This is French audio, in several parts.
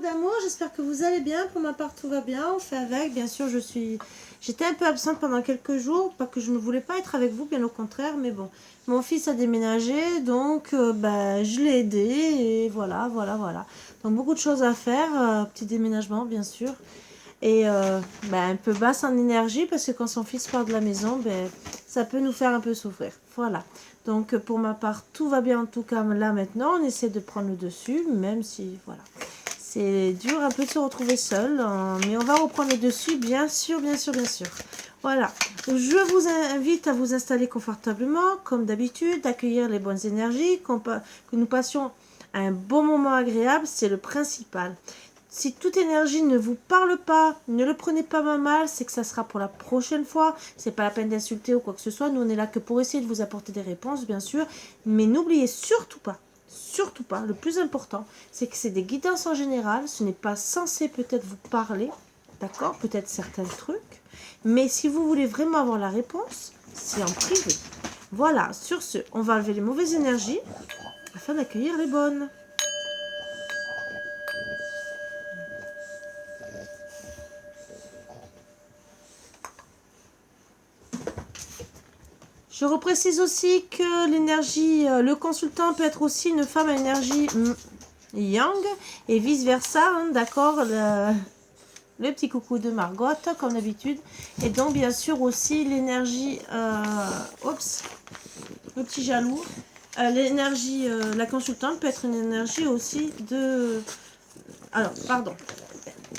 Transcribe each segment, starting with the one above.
d'amour, j'espère que vous allez bien. Pour ma part, tout va bien, on fait avec. Bien sûr, j'étais un peu absente pendant quelques jours, pas que je ne voulais pas être avec vous, bien au contraire, mais bon. Mon fils a déménagé, donc je l'ai aidé, et voilà. Donc beaucoup de choses à faire, petit déménagement, bien sûr. Et un peu basse en énergie, parce que quand son fils part de la maison, ça peut nous faire un peu souffrir. Voilà. Donc pour ma part, tout va bien en tout cas là maintenant. On essaie de prendre le dessus, même si, voilà. C'est dur un peu de se retrouver seul, mais on va reprendre le dessus, bien sûr. Voilà. Je vous invite à vous installer confortablement, comme d'habitude, d'accueillir les bonnes énergies, que nous passions un bon moment agréable, c'est le principal. Si toute énergie ne vous parle pas, ne le prenez pas mal, c'est que ça sera pour la prochaine fois. C'est pas la peine d'insulter ou quoi que ce soit. Nous, on est là que pour essayer de vous apporter des réponses, bien sûr. Mais n'oubliez surtout pas, le plus important, c'est que c'est des guidances en général. Ce n'est pas censé peut-être vous parler, d'accord? Peut-être certains trucs. Mais si vous voulez vraiment avoir la réponse, c'est en privé. Voilà, sur ce, on va enlever les mauvaises énergies afin d'accueillir les bonnes. Je reprécise aussi que l'énergie, le consultant peut être aussi une femme à énergie yang et vice versa, hein, d'accord, le petit coucou de Margot, comme d'habitude. Et donc, bien sûr, aussi l'énergie, le petit jaloux, l'énergie, la consultante peut être une énergie aussi de... Alors, pardon,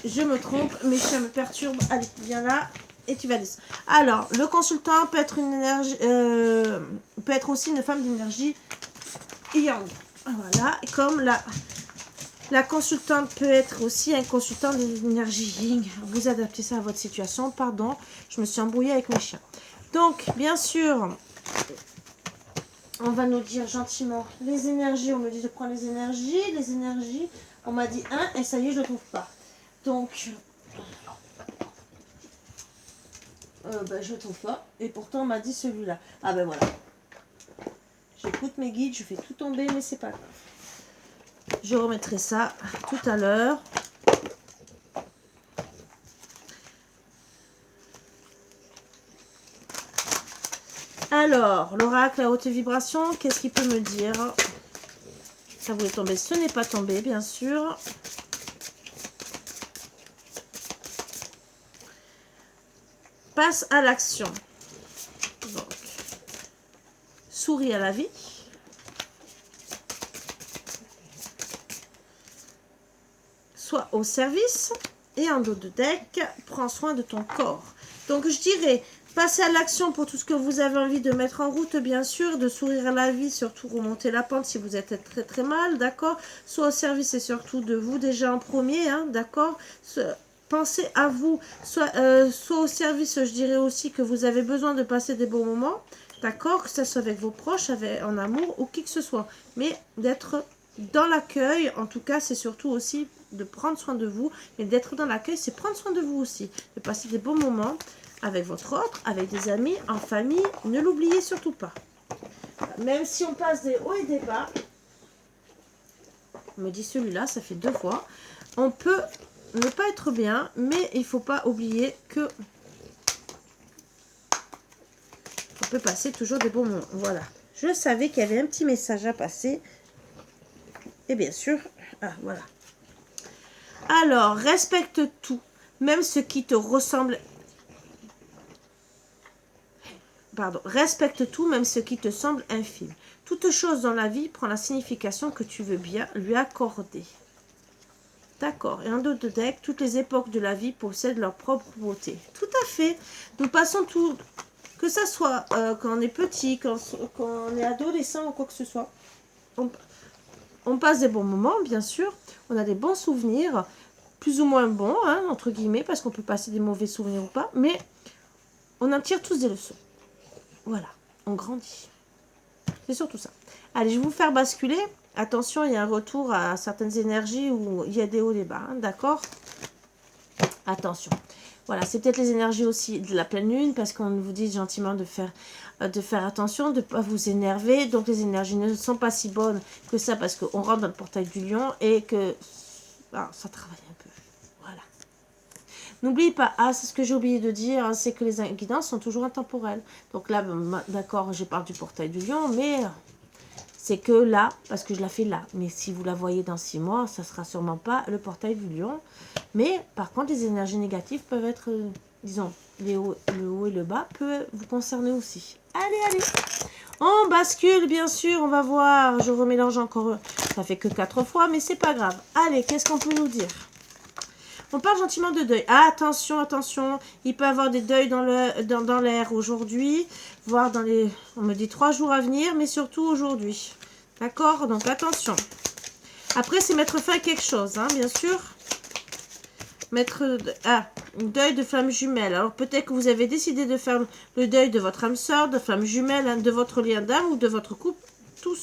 je me trompe, mes chiens me perturbent. Allez, viens là. Et tu vas descendre. Alors, le consultant peut être une énergie, peut être aussi une femme d'énergie yang. Voilà, comme la consultante peut être aussi un consultant d'énergie yin. Vous adaptez ça à votre situation. Pardon, je me suis embrouillée avec mes chiens. Donc, bien sûr, on va nous dire gentiment les énergies. On me dit de prendre les énergies. On m'a dit 1 et ça y est, je ne le trouve pas. Donc... je ne trouve pas. Et pourtant, on m'a dit celui-là. Ah ben voilà. J'écoute mes guides, je fais tout tomber, mais c'est pas grave. Je remettrai ça tout à l'heure. Alors, l'oracle à haute vibration, qu'est-ce qu'il peut me dire? Ça voulait tomber, ce n'est pas tombé, bien sûr. Passe à l'action. Donc, souris à la vie. Sois au service. Et en dos de deck, prends soin de ton corps. Donc, je dirais, passez à l'action pour tout ce que vous avez envie de mettre en route, bien sûr. De sourire à la vie, surtout remonter la pente si vous êtes très très mal, d'accord? Soit au service et surtout de vous déjà en premier, hein, d'accord? Pensez à vous, soit au service, je dirais aussi que vous avez besoin de passer des bons moments, d'accord, que ce soit avec vos proches, en amour ou qui que ce soit, mais d'être dans l'accueil, en tout cas, c'est surtout aussi de prendre soin de vous, mais d'être dans l'accueil, c'est prendre soin de vous aussi, de passer des bons moments avec votre autre, avec des amis, en famille, ne l'oubliez surtout pas. Même si on passe des hauts et des bas, on me dit celui-là, ça fait 2 fois, on peut ne pas être bien, mais il ne faut pas oublier que on peut passer toujours des bons moments. Voilà. Je savais qu'il y avait un petit message à passer. Et bien sûr, voilà. Alors, respecte tout, même ce qui te ressemble. Pardon, respecte tout, même ce qui te semble infime. Toute chose dans la vie prend la signification que tu veux bien lui accorder. D'accord. Et en dos de deck, toutes les époques de la vie possèdent leur propre beauté. Tout à fait. Nous passons tout, que ça soit quand on est petit, quand on est adolescent ou quoi que ce soit. On passe des bons moments, bien sûr. On a des bons souvenirs, plus ou moins bons, hein, entre guillemets, parce qu'on peut passer des mauvais souvenirs ou pas. Mais on en tire tous des leçons. Voilà. On grandit. C'est surtout ça. Allez, je vais vous faire basculer. Attention, il y a un retour à certaines énergies où il y a des hauts et des bas, hein, d'accord? Attention. Voilà, c'est peut-être les énergies aussi de la pleine lune, parce qu'on vous dit gentiment de faire attention, de ne pas vous énerver. Donc les énergies ne sont pas si bonnes que ça, parce qu'on rentre dans le portail du lion et que Alors, ça travaille un peu. Voilà. N'oublie pas, ah, c'est ce que j'ai oublié de dire, hein, c'est que les guidances sont toujours intemporelles. Donc là, d'accord, je parle du portail du lion, mais c'est que là, parce que je la fais là. Mais si vous la voyez dans 6 mois, ça sera sûrement pas le portail du lion. Mais par contre, les énergies négatives peuvent être, disons, le haut et le bas peuvent vous concerner aussi. Allez, allez. On bascule, bien sûr, on va voir. Je remélange encore. Ça fait que 4 fois, mais c'est pas grave. Allez, qu'est-ce qu'on peut nous dire? On parle gentiment de deuil. Ah, attention, attention. Il peut y avoir des deuils dans l'air aujourd'hui, voire dans les, on me dit 3 jours à venir, mais surtout aujourd'hui. D'accord? Donc, attention. Après, c'est mettre fin à quelque chose, hein, bien sûr. Deuil de flamme jumelle. Alors, peut-être que vous avez décidé de faire le deuil de votre âme sœur, de flamme jumelle, hein, de votre lien d'âme ou de votre couple. Tout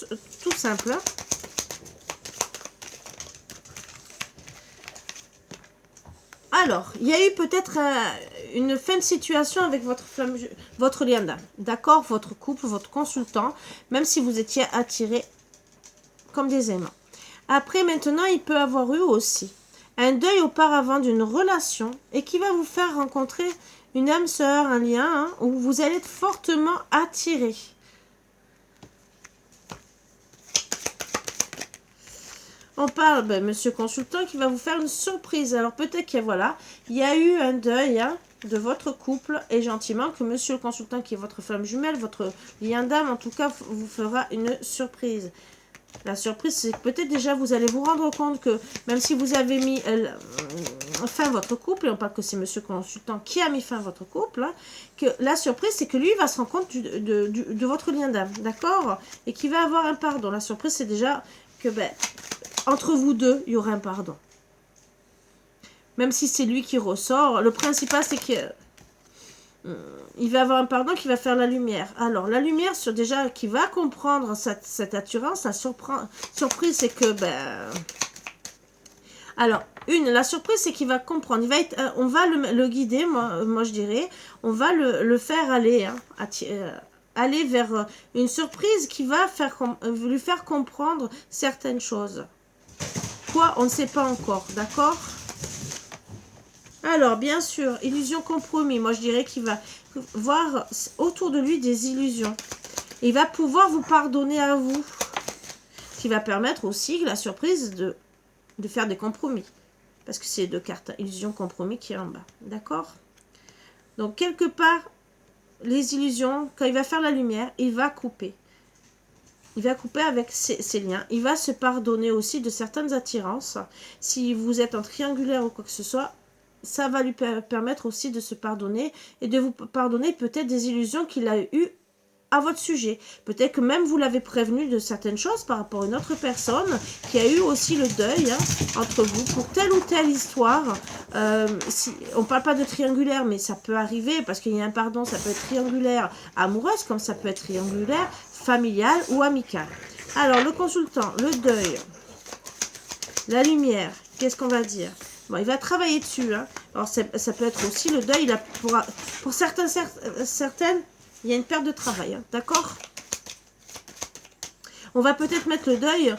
simple, hein. Alors, il y a eu peut-être une fin de situation avec votre lien d'âme. D'accord? Votre couple, votre consultant, même si vous étiez attirés comme des aimants. Après, maintenant, il peut avoir eu aussi un deuil auparavant d'une relation et qui va vous faire rencontrer une âme sœur, un lien, hein, où vous allez être fortement attiré. On parle, monsieur consultant, qui va vous faire une surprise. Alors peut-être qu'il y a eu un deuil, hein, de votre couple et gentiment que monsieur le consultant, qui est votre flamme jumelle, votre lien d'âme, en tout cas, vous fera une surprise. La surprise, c'est que peut-être déjà vous allez vous rendre compte que même si vous avez mis fin à votre couple, et on parle que c'est monsieur consultant qui a mis fin à votre couple, hein, que la surprise, c'est que lui va se rendre compte de votre lien d'âme, d'accord? Et qu'il va avoir un pardon. La surprise, c'est déjà que entre vous deux, il y aura un pardon. Même si c'est lui qui ressort, le principal, c'est que il va avoir un pardon qui va faire la lumière. Alors, la lumière, déjà, qui va comprendre cette attirance, la surprise, c'est que, alors, la surprise, c'est qu'il va comprendre. On va le guider, moi, je dirais. On va le faire aller, hein, aller vers une surprise qui va lui faire comprendre certaines choses. Quoi, on ne sait pas encore, d'accord? Alors, bien sûr, illusion compromis. Moi, je dirais qu'il va voir autour de lui des illusions. Il va pouvoir vous pardonner à vous. Ce qui va permettre aussi la surprise de faire des compromis. Parce que c'est 2 cartes, illusion compromis qui est en bas. D'accord? Donc, quelque part, les illusions, quand il va faire la lumière, il va couper. Il va couper avec ses liens. Il va se pardonner aussi de certaines attirances. Si vous êtes en triangulaire ou quoi que ce soit, ça va lui permettre aussi de se pardonner et de vous pardonner peut-être des illusions qu'il a eues à votre sujet. Peut-être que même vous l'avez prévenu de certaines choses par rapport à une autre personne qui a eu aussi le deuil, hein, entre vous pour telle ou telle histoire. On ne parle pas de triangulaire, mais ça peut arriver parce qu'il y a un pardon. Ça peut être triangulaire amoureuse comme ça peut être triangulaire familial ou amical. Alors, le consultant, le deuil, la lumière, qu'est-ce qu'on va dire? Bon, il va travailler dessus. Hein. Alors, ça peut être aussi le deuil. Pour certaines, il y a une perte de travail. Hein, d'accord? On va peut-être mettre le deuil.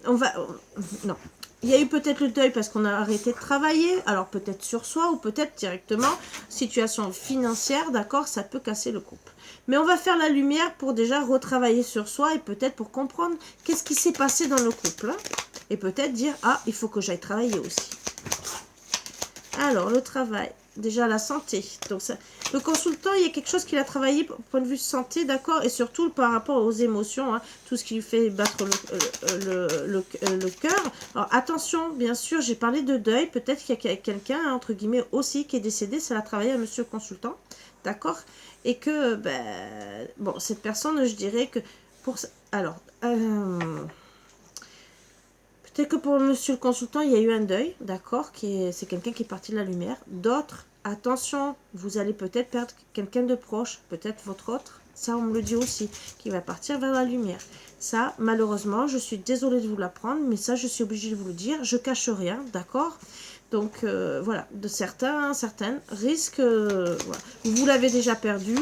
Non. Il y a eu peut-être le deuil parce qu'on a arrêté de travailler. Alors, peut-être sur soi ou peut-être directement. Situation financière, d'accord? Ça peut casser le couple. Mais on va faire la lumière pour déjà retravailler sur soi et peut-être pour comprendre qu'est-ce qui s'est passé dans le couple. Hein. Et peut-être dire, ah, il faut que j'aille travailler aussi. Alors, le travail. Déjà, la santé. Donc, le consultant, il y a quelque chose qu'il a travaillé au point de vue santé, d'accord? Et surtout par rapport aux émotions, hein, tout ce qui lui fait battre le cœur. Alors, attention, bien sûr, j'ai parlé de deuil. Peut-être qu'il y a quelqu'un, entre guillemets, aussi qui est décédé. Ça l'a travaillé à monsieur consultant, d'accord? Et que, bon, cette personne, je dirais que... Alors... peut-être que pour monsieur le consultant, il y a eu un deuil, d'accord, c'est quelqu'un qui est parti de la lumière. D'autres, attention, vous allez peut-être perdre quelqu'un de proche, peut-être votre autre, ça on me le dit aussi, qui va partir vers la lumière. Ça, malheureusement, je suis désolée de vous l'apprendre, mais ça, je suis obligée de vous le dire, je cache rien, d'accord? Donc, voilà, certaines risquent, voilà. Vous l'avez déjà perdu,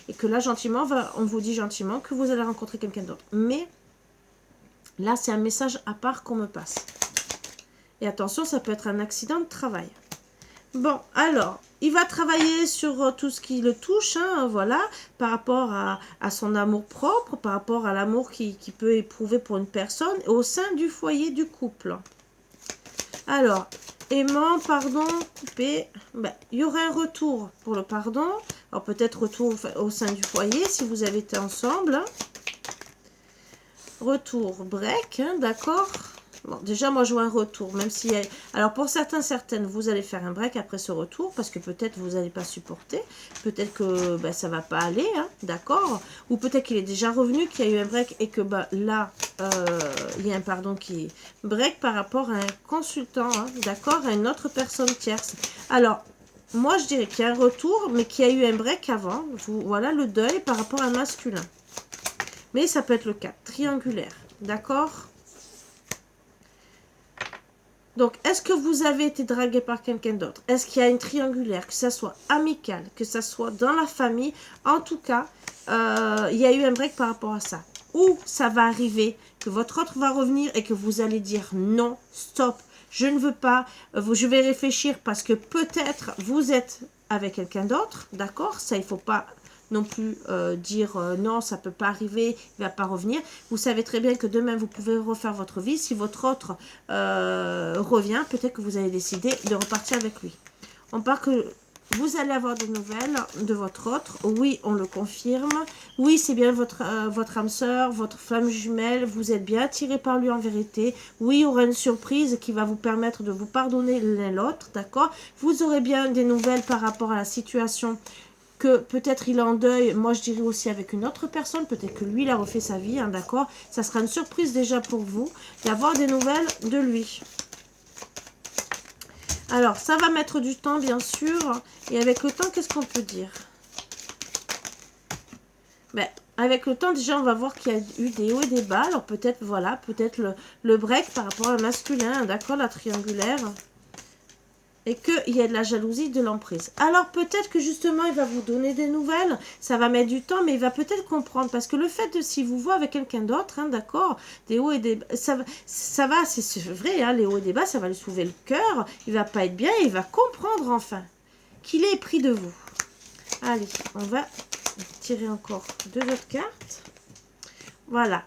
et que là, gentiment, on vous dit gentiment que vous allez rencontrer quelqu'un d'autre. Mais... là, c'est un message à part qu'on me passe. Et attention, ça peut être un accident de travail. Bon, alors, il va travailler sur tout ce qui le touche, hein, voilà, par rapport à son amour propre, par rapport à l'amour qu'il peut éprouver pour une personne au sein du foyer du couple. Alors, aimant, pardon, coupé, ben, il y aurait un retour pour le pardon. Alors, peut-être retour au sein du foyer si vous avez été ensemble. Hein. Retour, break, hein, d'accord. Bon, déjà, moi, je vois un retour, même si... Alors, pour certaines, vous allez faire un break après ce retour, parce que peut-être vous n'allez pas supporter. Peut-être que ben, ça ne va pas aller, hein, d'accord. Ou peut-être qu'il est déjà revenu, qu'il y a eu un break, et que ben, là, il y a un pardon qui break par rapport à un consultant, hein, d'accord, à une autre personne tierce. Alors, moi, je dirais qu'il y a un retour, mais qu'il y a eu un break avant. Voilà le deuil par rapport à un masculin. Mais ça peut être le cas, triangulaire, d'accord. Donc, est-ce que vous avez été dragué par quelqu'un d'autre? Est-ce qu'il y a une triangulaire, que ça soit amical, que ça soit dans la famille? En tout cas, il y a eu un break par rapport à ça. Ou ça va arriver, que votre autre va revenir et que vous allez dire non, stop, je ne veux pas, je vais réfléchir parce que peut-être vous êtes avec quelqu'un d'autre, d'accord? Ça, il ne faut pas non plus dire non, ça ne peut pas arriver, il ne va pas revenir. Vous savez très bien que demain, vous pouvez refaire votre vie. Si votre autre revient, peut-être que vous allez décider de repartir avec lui. On part que vous allez avoir des nouvelles de votre autre. Oui, on le confirme. Oui, c'est bien votre âme sœur, votre flamme jumelle. Vous êtes bien attiré par lui en vérité. Oui, il y aura une surprise qui va vous permettre de vous pardonner l'un l'autre, d'accord? Vous aurez bien des nouvelles par rapport à la situation que peut-être il est en deuil, moi je dirais aussi avec une autre personne, peut-être que lui il a refait sa vie, hein, d'accord. Ça sera une surprise déjà pour vous d'avoir des nouvelles de lui. Alors ça va mettre du temps bien sûr, et avec le temps qu'est-ce qu'on peut dire? Ben, avec le temps déjà on va voir qu'il y a eu des hauts et des bas, alors peut-être voilà, peut-être le break par rapport au masculin, d'accord, la triangulaire. Et qu'il y a de la jalousie, de l'emprise. Alors peut-être que justement, il va vous donner des nouvelles. Ça va mettre du temps, mais il va peut-être comprendre. Parce que le fait de, si vous voit avec quelqu'un d'autre, hein, d'accord, des hauts et des bas, ça va, c'est vrai, hein, les hauts et des bas, ça va lui soulever le cœur. Il va pas être bien, et il va comprendre enfin qu'il est épris de vous. Allez, on va tirer encore 2 autres cartes. Voilà.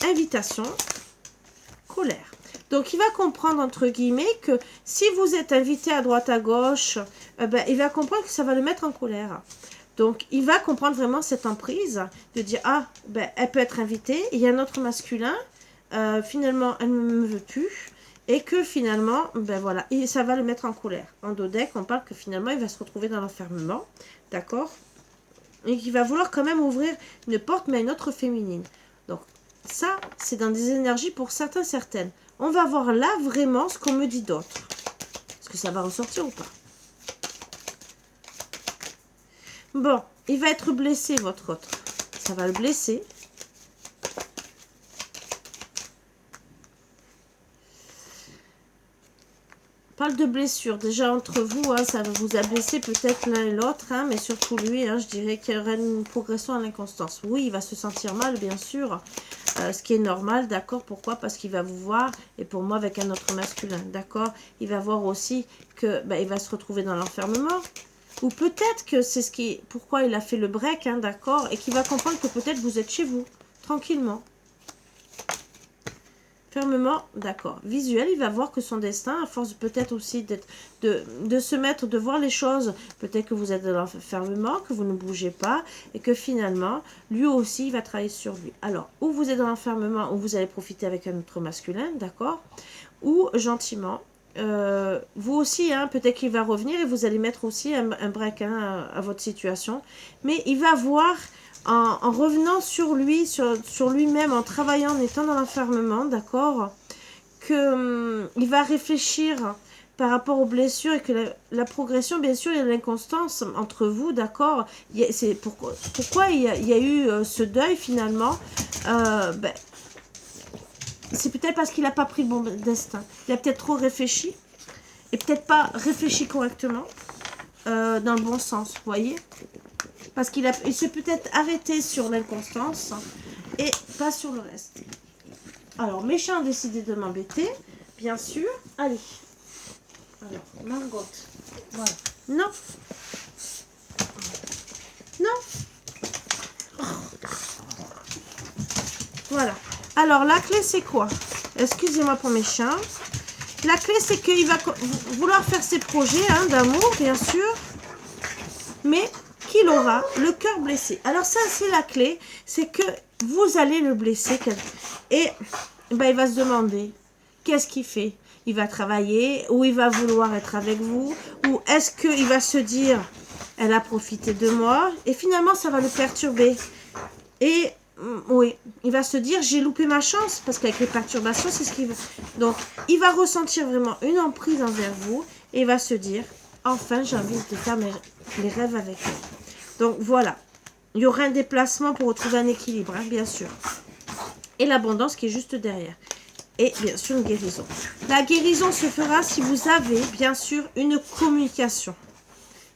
Invitation, colère. Donc, il va comprendre, entre guillemets, que si vous êtes invité à droite, à gauche, ben, il va comprendre que ça va le mettre en colère. Donc, il va comprendre vraiment cette emprise de dire, ah, ben, elle peut être invitée, il y a un autre masculin, finalement, elle ne me veut plus, et que finalement, ben voilà, et ça va le mettre en colère. En dos deck, on parle que finalement, il va se retrouver dans l'enfermement, d'accord? Et qu'il va vouloir quand même ouvrir une porte, mais à une autre féminine. Donc, ça, c'est dans des énergies pour certaines. On va voir là vraiment ce qu'on me dit d'autre. Est-ce que ça va ressortir ou pas? Bon, il va être blessé, votre autre. Ça va le blesser. Parle de blessure. Déjà, entre vous, hein, ça vous a blessé peut-être l'un et l'autre, hein, mais surtout lui, hein, je dirais qu'il y aura une progression à l'inconstance. Oui, il va se sentir mal, bien sûr. Ce qui est normal, d'accord? Pourquoi? Parce qu'il va vous voir, et pour moi, avec un autre masculin, d'accord? Il va voir aussi que ben, il va se retrouver dans l'enfermement. Ou peut-être que c'est pourquoi il a fait le break, hein, d'accord? Et qu'il va comprendre que peut-être vous êtes chez vous, tranquillement. Fermement, d'accord. Visuel, il va voir que son destin, à force peut-être aussi de se mettre, de voir les choses, peut-être que vous êtes dans l'enfermement, que vous ne bougez pas, et que finalement, lui aussi, il va travailler sur lui. Alors, ou vous êtes dans l'enfermement, ou vous allez profiter avec un autre masculin, d'accord? Ou gentiment, vous aussi, hein, peut-être qu'il va revenir, et vous allez mettre aussi un break, hein, à votre situation. Mais il va voir... En revenant sur lui, sur lui-même, en travaillant, en étant dans l'enfermement, d'accord, qu'il va réfléchir par rapport aux blessures et que la progression, bien sûr, il y a de l'inconstance entre vous, d'accord. C'est pourquoi il y a eu ce deuil finalement. Ben, c'est peut-être parce qu'il n'a pas pris le bon destin. Il a peut-être trop réfléchi et peut-être pas réfléchi correctement dans le bon sens, vous voyez. Parce qu'il s'est peut-être arrêté sur l'inconstance et pas sur le reste. Alors, méchant a décidé de m'embêter. bien sûr. Allez. Alors, Margot. Voilà. Non. Non. Voilà. Alors, la clé, c'est quoi? Excusez-moi pour mes chiens. La clé, c'est qu'il va vouloir faire ses projets d'amour, bien sûr. Mais qu'il aura le cœur blessé. Alors ça, c'est la clé. C'est que vous allez le blesser. Et ben, il va se demander, qu'est-ce qu'il fait? Il va travailler ou il va vouloir être avec vous? Ou est-ce qu'il va se dire, elle a profité de moi? Et finalement, ça va le perturber. Et oui, il va se dire, j'ai loupé ma chance. Parce qu'avec les perturbations, c'est ce qu'il veut. Donc, il va ressentir vraiment une emprise envers vous. Et il va se dire, enfin, j'ai envie de faire mes rêves avec elle. Donc, voilà. Il y aura un déplacement pour retrouver un équilibre, bien sûr. Et l'abondance qui est juste derrière. Et bien sûr, une guérison. La guérison se fera si vous avez, bien sûr, une communication.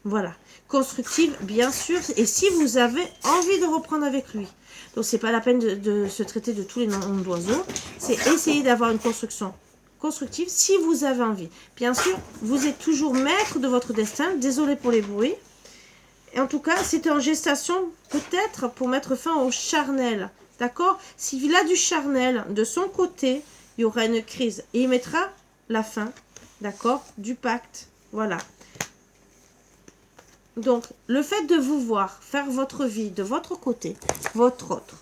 Voilà. Constructive, bien sûr. Et si vous avez envie de reprendre avec lui. Donc, c'est pas la peine de se traiter de tous les noms d'oiseaux. C'est essayer d'avoir une construction constructive si vous avez envie. Bien sûr, vous êtes toujours maître de votre destin. Désolé pour les bruits. Et en tout cas, c'était en gestation peut-être pour mettre fin au charnel. D'accord? S'il a du charnel de son côté, il y aura une crise. Et il mettra la fin, d'accord, du pacte. Voilà. Donc, le fait de vous voir faire votre vie de votre côté, votre autre,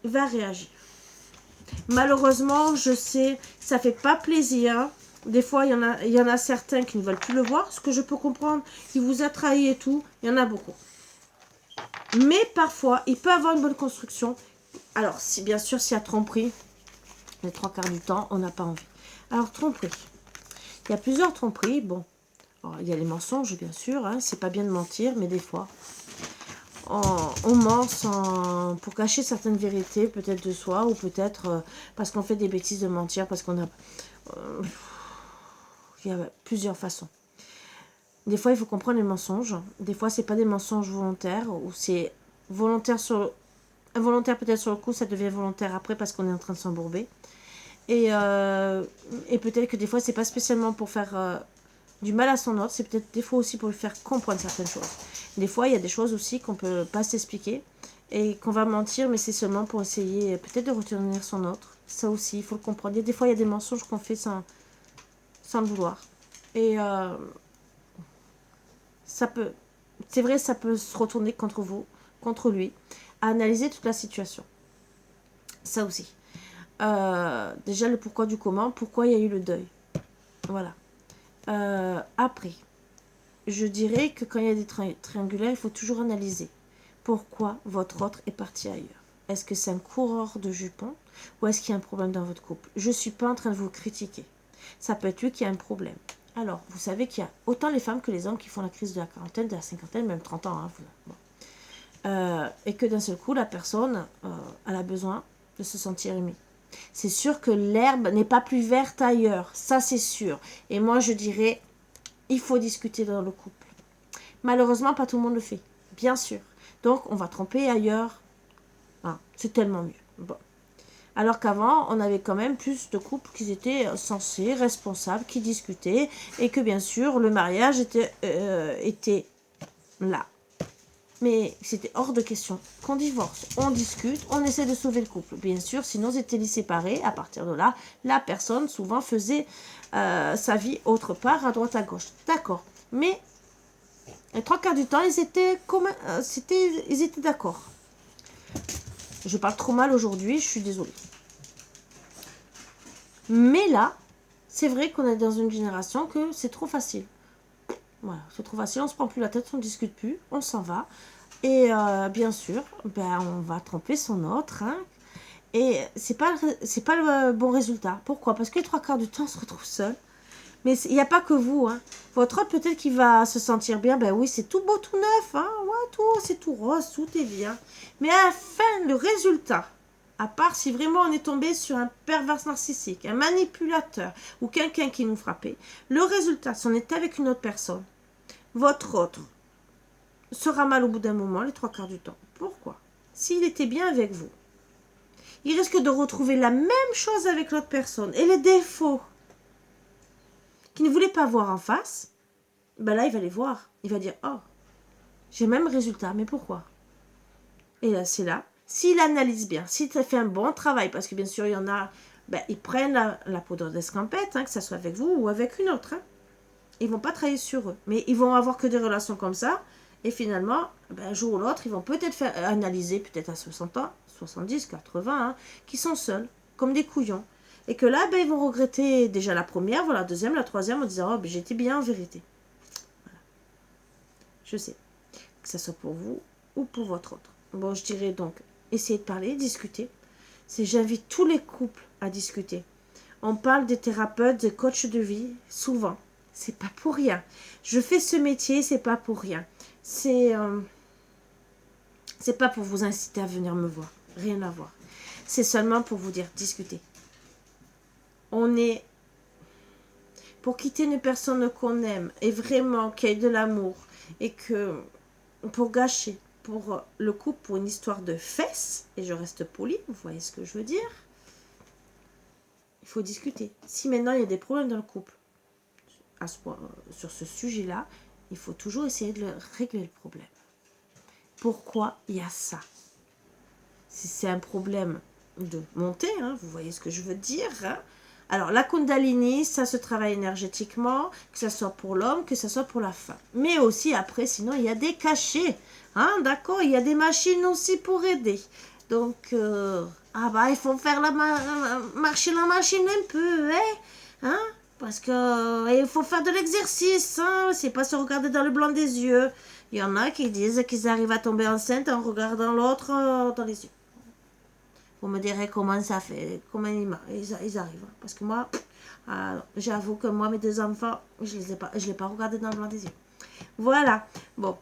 va réagir. Malheureusement, je sais, ça fait pas plaisir. Des fois, il y en a certains qui ne veulent plus le voir. Ce que je peux comprendre, il vous a trahi et tout. Il y en a beaucoup. Mais parfois, il peut avoir une bonne construction. Alors, si bien sûr, s'il y a tromperie, les 3/4 du temps, on n'a pas envie. Alors, tromperie. Il y a plusieurs tromperies. Bon, alors, il y a les mensonges, bien sûr. C'est pas bien de mentir, mais des fois, on ment pour cacher certaines vérités, peut-être de soi, ou peut-être parce qu'on fait des bêtises de mentir, parce qu'on a... il y a plusieurs façons. Des fois, il faut comprendre les mensonges. Des fois, c'est pas des mensonges volontaires, ou c'est volontaire involontaire peut-être sur le coup, ça devient volontaire après parce qu'on est en train de s'embourber. Et peut-être que des fois, c'est pas spécialement pour faire du mal à son autre, c'est peut-être des fois aussi pour lui faire comprendre certaines choses. Des fois, il y a des choses aussi qu'on peut pas s'expliquer et qu'on va mentir, mais c'est seulement pour essayer peut-être de retenir son autre. Ça aussi, il faut le comprendre. Et des fois, il y a des mensonges qu'on fait sans le vouloir. Et ça peut, c'est vrai, ça peut se retourner contre vous, contre lui. À analyser toute la situation. Ça aussi. Déjà, le pourquoi du comment, pourquoi il y a eu le deuil. Voilà. Après, je dirais que quand il y a des triangulaires, il faut toujours analyser pourquoi votre autre est parti ailleurs. Est-ce que c'est un coureur de jupons ou est-ce qu'il y a un problème dans votre couple? Je ne suis pas en train de vous critiquer. Ça peut être lui qui a un problème. Alors, vous savez qu'il y a autant les femmes que les hommes qui font la crise de la quarantaine, de la cinquantaine, même 30 ans. Bon. Et que d'un seul coup, la personne, elle a besoin de se sentir aimée. C'est sûr que l'herbe n'est pas plus verte ailleurs, ça c'est sûr. Et moi je dirais, il faut discuter dans le couple. Malheureusement, pas tout le monde le fait, bien sûr. Donc on va tromper ailleurs, c'est tellement mieux. Bon. Alors qu'avant, on avait quand même plus de couples qui étaient censés, responsables, qui discutaient, et que bien sûr, le mariage était là. Mais c'était hors de question qu'on divorce. On discute, on essaie de sauver le couple. Bien sûr, sinon ils étaient séparés. À partir de là, la personne souvent faisait sa vie autre part, à droite, à gauche. D'accord. Mais les 3/4 du temps, ils étaient d'accord. Je parle trop mal aujourd'hui, je suis désolée. Mais là, c'est vrai qu'on est dans une génération que c'est trop facile. Voilà, c'est trop facile, on se prend plus la tête, on ne discute plus, on s'en va. Et bien sûr, on va tromper son autre. Et c'est pas le bon résultat. Pourquoi? Parce que les 3/4 du temps, on se retrouve seul. Mais il n'y a pas que vous. Votre autre, peut-être qu'il va se sentir bien. Ben oui, c'est tout beau, tout neuf. Ouais, c'est tout rose, tout est bien. Mais à la fin, le résultat, à part si vraiment on est tombé sur un pervers narcissique, un manipulateur ou quelqu'un qui nous frappait, le résultat, si on est avec une autre personne, votre autre sera mal au bout d'un moment, les 3/4 du temps. Pourquoi? S'il était bien avec vous, il risque de retrouver la même chose avec l'autre personne. Et les défauts qu'il ne voulait pas voir en face, ben là, il va les voir. Il va dire, oh, j'ai le même résultat, mais pourquoi? Et là, c'est là. S'il analyse bien, s'il fait un bon travail, parce que bien sûr, il y en a, ben, ils prennent la poudre d'escampette, hein, que ce soit avec vous ou avec une autre. Hein. Ils ne vont pas travailler sur eux. Mais ils vont avoir que des relations comme ça. Et finalement, ben, un jour ou l'autre, ils vont peut-être faire analyser, peut-être à 60 ans, 70, 80, hein, qui sont seuls, comme des couillons. Et que là, ben, ils vont regretter déjà la première, voilà, la deuxième, la troisième, en disant, oh, ben, j'étais bien en vérité. Voilà. Je sais. Que ce soit pour vous ou pour votre autre. Bon, je dirais donc, essayez de parler, discuter. J'invite tous les couples à discuter. On parle des thérapeutes, des coachs de vie, souvent. C'est pas pour rien. Je fais ce métier, c'est pas pour rien. C'est pas pour vous inciter à venir me voir. Rien à voir. C'est seulement pour vous dire, discutez. On est... Pour quitter une personne qu'on aime, et vraiment qu'il y ait de l'amour, et que... Pour gâcher, pour le couple, pour une histoire de fesses, et je reste polie, vous voyez ce que je veux dire, il faut discuter. Si maintenant il y a des problèmes dans le couple, sur ce sujet-là, il faut toujours essayer de régler le problème. Pourquoi il y a ça? Si c'est un problème de montée, hein, vous voyez ce que je veux dire, hein. Alors, la Kundalini, ça se travaille énergétiquement, que ce soit pour l'homme, que ce soit pour la femme. Mais aussi, après, sinon, il y a des cachets. Hein, d'accord? Il y a des machines aussi pour aider. Donc, il faut faire marcher la machine un peu, hein? Parce que il faut faire de l'exercice, hein? C'est pas se regarder dans le blanc des yeux. Il y en a qui disent qu'ils arrivent à tomber enceinte en regardant l'autre dans les yeux. Vous me direz comment ça fait, comment ils arrivent. Parce que moi, j'avoue que moi, mes 2 enfants, je ne l'ai pas regardé dans le blanc des yeux. Voilà. Bon.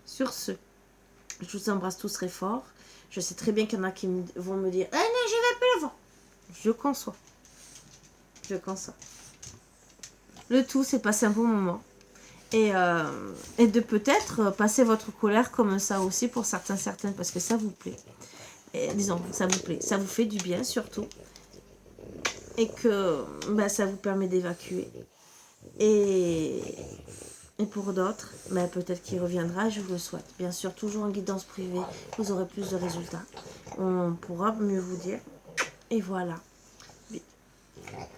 Sur ce, je vous embrasse tous très fort. Je sais très bien qu'il y en a qui vont me dire, non, je ne vais pas le voir. Je conçois. Je conçois. Le tout, c'est passer un bon moment. Et de peut-être passer votre colère comme ça aussi pour certaines, parce que ça vous plaît. Et, disons, ça vous plaît, ça vous fait du bien surtout, et que ça vous permet d'évacuer. Et pour d'autres, peut-être qu'il reviendra, je vous le souhaite. Bien sûr, toujours en guidance privée, vous aurez plus de résultats. On pourra mieux vous dire. Et voilà.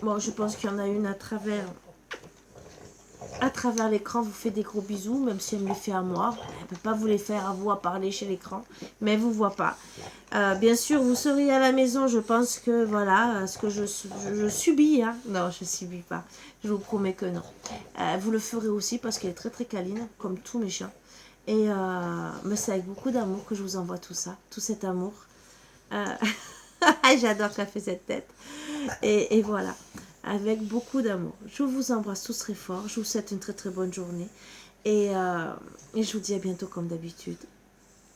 Bon, je pense qu'il y en a une à travers l'écran, vous fait des gros bisous, même si elle me les fait à moi. Elle ne peut pas vous les faire à vous à parler chez l'écran, mais elle ne vous voit pas. Bien sûr, vous seriez à la maison, je pense que voilà, ce que je subis, hein. Non, je ne subis pas, je vous promets que non. Vous le ferez aussi parce qu'elle est très très câline, comme tous mes chiens. Et mais c'est avec beaucoup d'amour que je vous envoie tout ça, tout cet amour. J'adore qu'elle fait cette tête. Et voilà. Avec beaucoup d'amour. Je vous embrasse tous très fort. Je vous souhaite une très très bonne journée. Et je vous dis à bientôt comme d'habitude.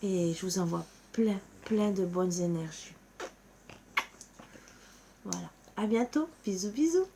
Et je vous envoie plein de bonnes énergies. Voilà. À bientôt. Bisous bisous.